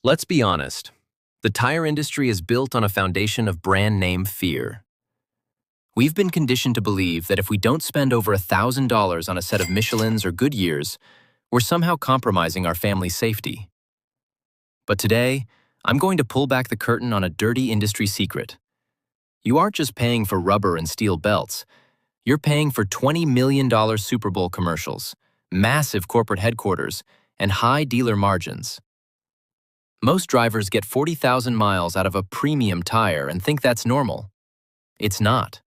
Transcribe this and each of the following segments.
Let's be honest. The tire industry is built on a foundation of brand name fear. We've been conditioned to believe that if we don't spend over $1,000 on a set of Michelins or Goodyears, we're somehow compromising our family's safety. But today, I'm going to pull back the curtain on a dirty industry secret. You aren't just paying for rubber and steel belts. You're paying for $20 million Super Bowl commercials, massive corporate headquarters, and high dealer margins. Most drivers get 40,000 miles out of a premium tire and think that's normal. It's not.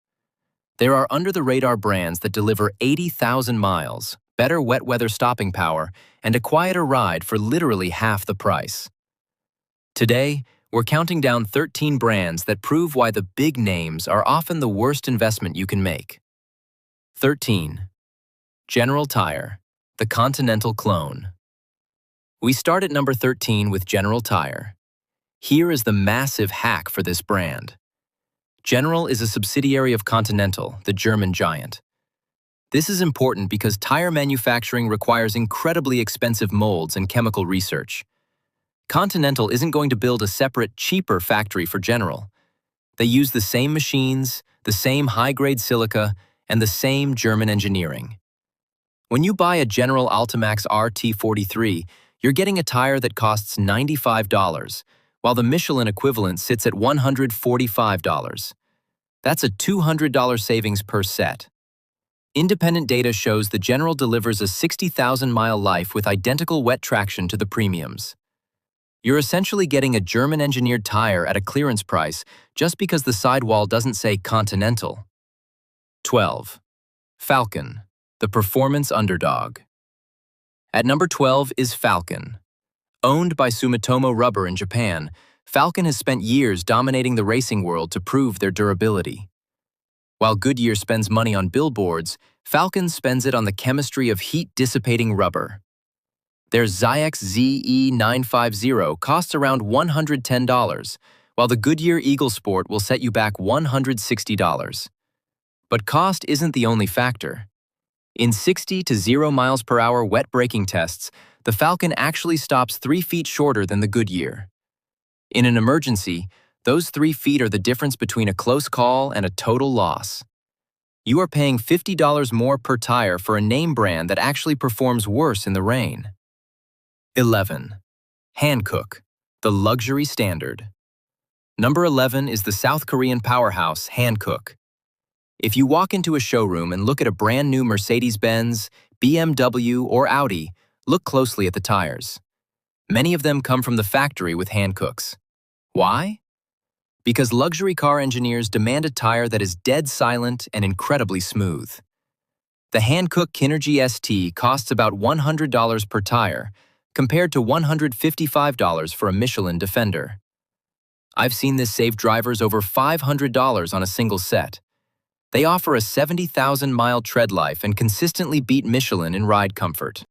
There are under-the-radar brands that deliver 80,000 miles, better wet weather stopping power, and a quieter ride for literally half the price. Today, we're counting down 13 brands that prove why the big names are often the worst investment you can make. 13. General Tire, the Continental clone. We start at number 13 with General Tire. Here is the massive hack for this brand. General is a subsidiary of Continental, the German giant. This is important because tire manufacturing requires incredibly expensive molds and chemical research. Continental isn't going to build a separate, cheaper factory for General. They use the same machines, the same high-grade silica, and the same German engineering. When you buy a General Altimax RT43, you're getting a tire that costs $95, while the Michelin equivalent sits at $145. That's a $200 savings per set. Independent data shows the General delivers a 60,000-mile life with identical wet traction to the premiums. You're essentially getting a German-engineered tire at a clearance price just because the sidewall doesn't say Continental. 12. Falken, the performance underdog. At number 12 is Falken. Owned by Sumitomo Rubber in Japan, Falken has spent years dominating the racing world to prove their durability. While Goodyear spends money on billboards, Falken spends it on the chemistry of heat-dissipating rubber. Their Zyx ZE950 costs around $110, while the Goodyear Eagle Sport will set you back $160. But cost isn't the only factor. In 60 to 0 miles per hour wet braking tests, the Falken actually stops 3 feet shorter than the Goodyear. In an emergency, those 3 feet are the difference between a close call and a total loss. You are paying $50 more per tire for a name brand that actually performs worse in the rain. 11. Hankook, the luxury standard. Number 11 is the South Korean powerhouse Hankook. If you walk into a showroom and look at a brand new Mercedes-Benz, BMW, or Audi, look closely at the tires. Many of them come from the factory with Hankooks. Why? Because luxury car engineers demand a tire that is dead silent and incredibly smooth. The Hankook Kinergy ST costs about $100 per tire, compared to $155 for a Michelin Defender. I've seen this save drivers over $500 on a single set. They offer a 70,000-mile tread life and consistently beat Michelin in ride comfort.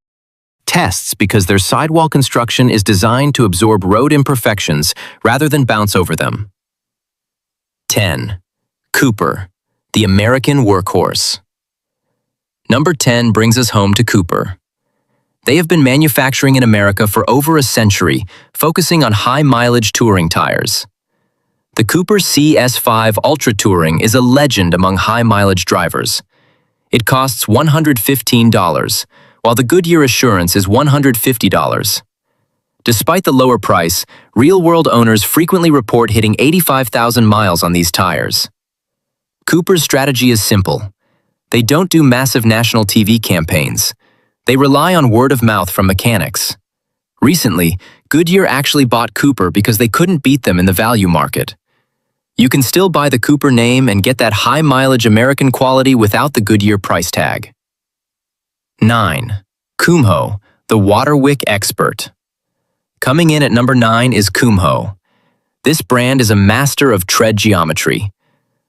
Tests because their sidewall construction is designed to absorb road imperfections rather than bounce over them. 10. Cooper, the American workhorse. Number 10 brings us home to Cooper. They have been manufacturing in America for over a century, focusing on high-mileage touring tires. The Cooper CS5 Ultra Touring is a legend among high-mileage drivers. It costs $115, while the Goodyear Assurance is $150. Despite the lower price, real-world owners frequently report hitting 85,000 miles on these tires. Cooper's strategy is simple. They don't do massive national TV campaigns. They rely on word of mouth from mechanics. Recently, Goodyear actually bought Cooper because they couldn't beat them in the value market. You can still buy the Cooper name and get that high-mileage American quality without the Goodyear price tag. 9. Kumho, the Waterwick expert. Coming in at number 9 is Kumho. This brand is a master of tread geometry.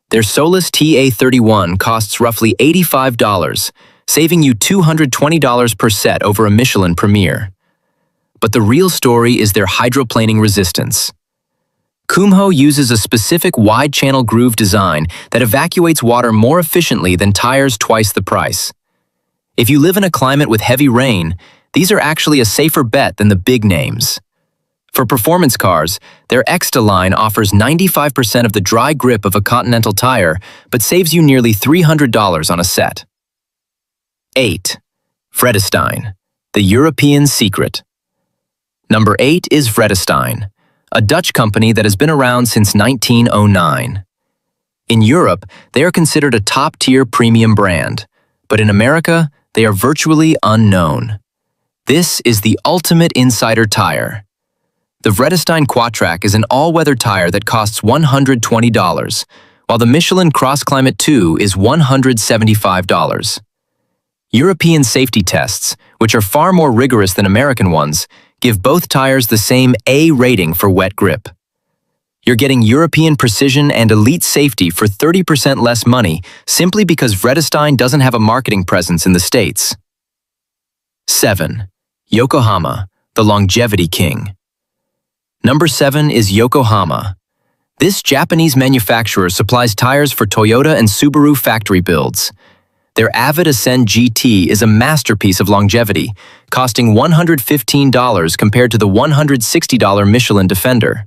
Their Solus TA31 costs roughly $85, saving you $220 per set over a Michelin Premier. But the real story is their hydroplaning resistance. Kumho uses a specific wide-channel groove design that evacuates water more efficiently than tires twice the price. If you live in a climate with heavy rain, these are actually a safer bet than the big names. For performance cars, their Exta line offers 95% of the dry grip of a Continental tire, but saves you nearly $300 on a set. 8. Vredestein, the European secret. Number 8 is Vredestein, a Dutch company that has been around since 1909. In Europe, they are considered a top-tier premium brand, but in America, they are virtually unknown. This is the ultimate insider tire. The Vredestein Quatrack is an all-weather tire that costs $120, while the Michelin Cross Climate 2 is $175. European safety tests, which are far more rigorous than American ones, give both tires the same A rating for wet grip. You're getting European precision and elite safety for 30% less money simply because Vredestein doesn't have a marketing presence in the States. 7. Yokohama, the longevity king. Number 7 is Yokohama. This Japanese manufacturer supplies tires for Toyota and Subaru factory builds. Their Avid Ascend GT is a masterpiece of longevity, costing $115 compared to the $160 Michelin Defender.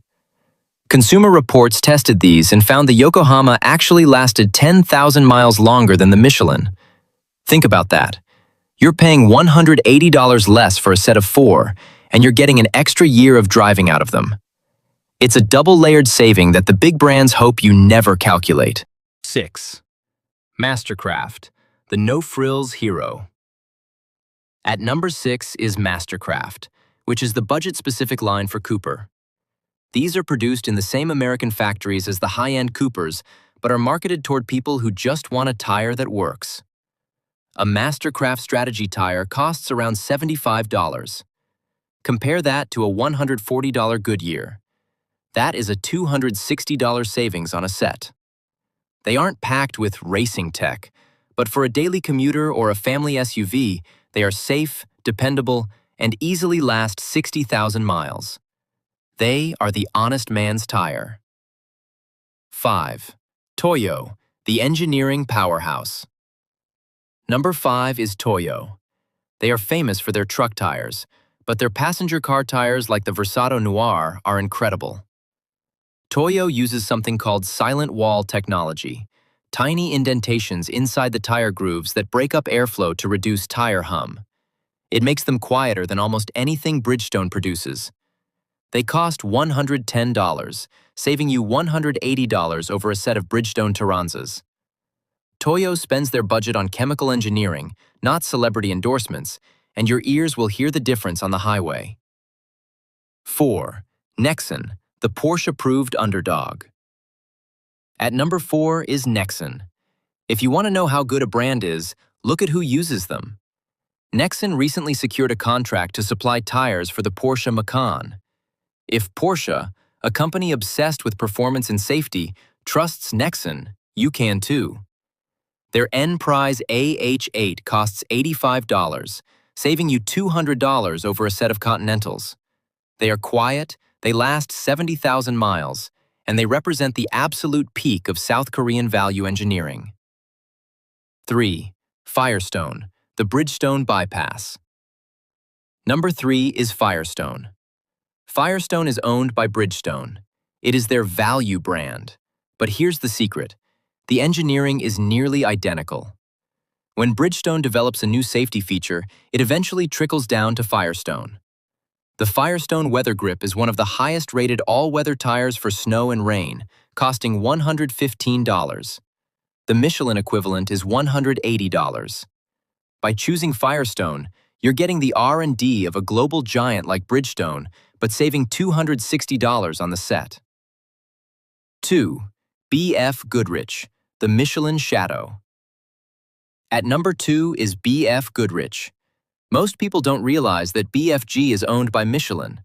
Consumer Reports tested these and found the Yokohama actually lasted 10,000 miles longer than the Michelin. Think about that. You're paying $180 less for a set of 4, and you're getting an extra year of driving out of them. It's a double-layered saving that the big brands hope you never calculate. 6. Mastercraft, the no-frills hero. At number 6 is Mastercraft, which is the budget-specific line for Cooper. These are produced in the same American factories as the high-end Coopers, but are marketed toward people who just want a tire that works. A Mastercraft strategy tire costs around $75. Compare that to a $140 Goodyear. That is a $260 savings on a set. They aren't packed with racing tech, but for a daily commuter or a family SUV, they are safe, dependable, and easily last 60,000 miles. They are the honest man's tire. 5. Toyo, the engineering powerhouse. Number 5 is Toyo. They are famous for their truck tires, but their passenger car tires like the Versato Noir are incredible. Toyo uses something called silent wall technology, tiny indentations inside the tire grooves that break up airflow to reduce tire hum. It makes them quieter than almost anything Bridgestone produces. They cost $110, saving you $180 over a set of Bridgestone Turanzas. Toyo spends their budget on chemical engineering, not celebrity endorsements, and your ears will hear the difference on the highway. 4. Nexen, the Porsche-approved underdog. At number 4 is Nexen. If you want to know how good a brand is, look at who uses them. Nexen recently secured a contract to supply tires for the Porsche Macan. If Porsche, a company obsessed with performance and safety, trusts Nexen, you can too. Their N-Prize AH8 costs $85, saving you $200 over a set of Continentals. They are quiet, they last 70,000 miles, and they represent the absolute peak of South Korean value engineering. 3. Firestone, the Bridgestone bypass. Number 3 is Firestone. Firestone is owned by Bridgestone. It is their value brand. But here's the secret. The engineering is nearly identical. When Bridgestone develops a new safety feature, it eventually trickles down to Firestone. The Firestone Weather Grip is one of the highest-rated all-weather tires for snow and rain, costing $115. The Michelin equivalent is $180. By choosing Firestone, you're getting the R&D of a global giant like Bridgestone, but saving $260 on the set. 2. BFGoodrich, the Michelin Shadow. At number 2 is BFGoodrich. Most people don't realize that BFG is owned by Michelin.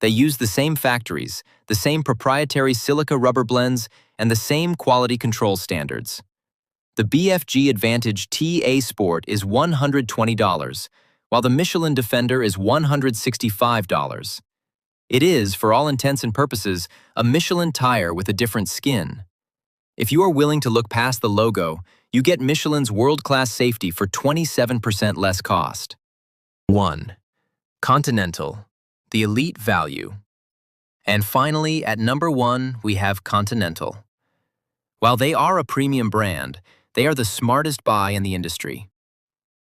They use the same factories, the same proprietary silica rubber blends, and the same quality control standards. The BFG Advantage TA Sport is $120, while the Michelin Defender is $165. It is, for all intents and purposes, a Michelin tire with a different skin. If you are willing to look past the logo, you get Michelin's world-class safety for 27% less cost. 1. Continental, the elite value. And finally, at number 1, we have Continental. While they are a premium brand, they are the smartest buy in the industry.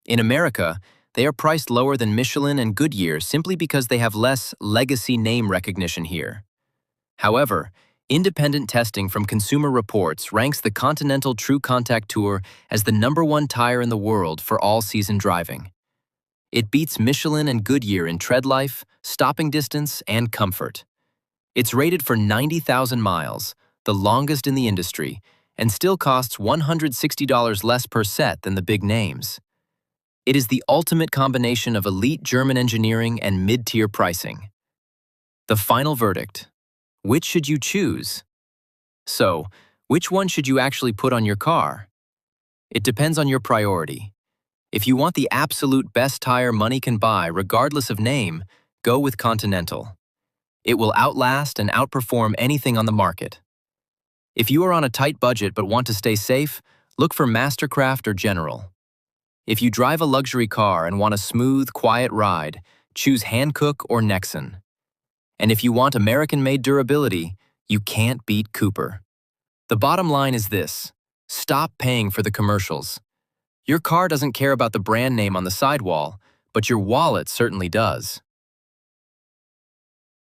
In America, they are priced lower than Michelin and Goodyear simply because they have less legacy name recognition here. However, independent testing from Consumer Reports ranks the Continental True Contact Tour as the #1 tire in the world for all-season driving. It beats Michelin and Goodyear in tread life, stopping distance, and comfort. It's rated for 90,000 miles, the longest in the industry, and still costs $160 less per set than the big names. It is the ultimate combination of elite German engineering and mid-tier pricing. The final verdict: which should you choose? So, which one should you actually put on your car? It depends on your priority. If you want the absolute best tire money can buy regardless of name, go with Continental. It will outlast and outperform anything on the market. If you are on a tight budget but want to stay safe, look for Mastercraft or General. If you drive a luxury car and want a smooth, quiet ride, choose Hankook or Nexen. And if you want American-made durability, you can't beat Cooper. The bottom line is this: stop paying for the commercials. Your car doesn't care about the brand name on the sidewall, but your wallet certainly does.